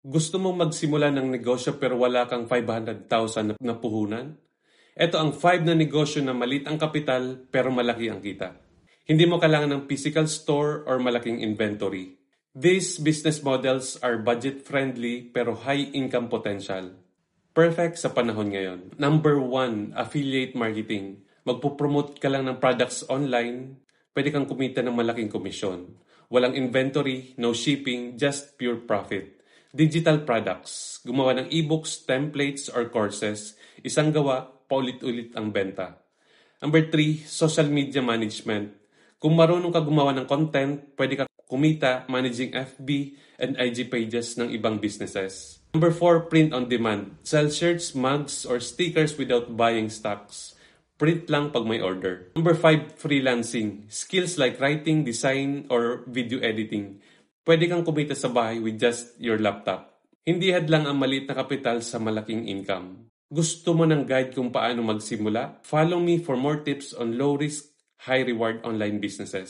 Gusto mong magsimula ng negosyo pero wala kang 500,000 na puhunan? Ito ang 5 na negosyo na maliit ang kapital pero malaki ang kita. Hindi mo kailangan ng physical store or malaking inventory. These business models are budget-friendly pero high income potential. Perfect sa panahon ngayon. Number 1, affiliate marketing. Magpo-promote ka lang ng products online, pwede kang kumita ng malaking komisyon. Walang inventory, no shipping, just pure profit. Digital products. Gumawa ng ebooks, templates, or courses. Isang gawa, paulit-ulit ang benta. Number 3, social media management. Kung marunong ka gumawa ng content, pwede ka kumita managing FB and IG pages ng ibang businesses. Number 4, print on demand. Sell shirts, mugs, or stickers without buying stocks. Print lang pag may order. Number 5, freelancing. Skills like writing, design, or video editing. Pwede kang kumita sa bahay with just your laptop. Hindi hadlang ang maliit na kapital sa malaking income. Gusto mo ng guide kung paano magsimula? Follow me for more tips on low-risk, high-reward online businesses.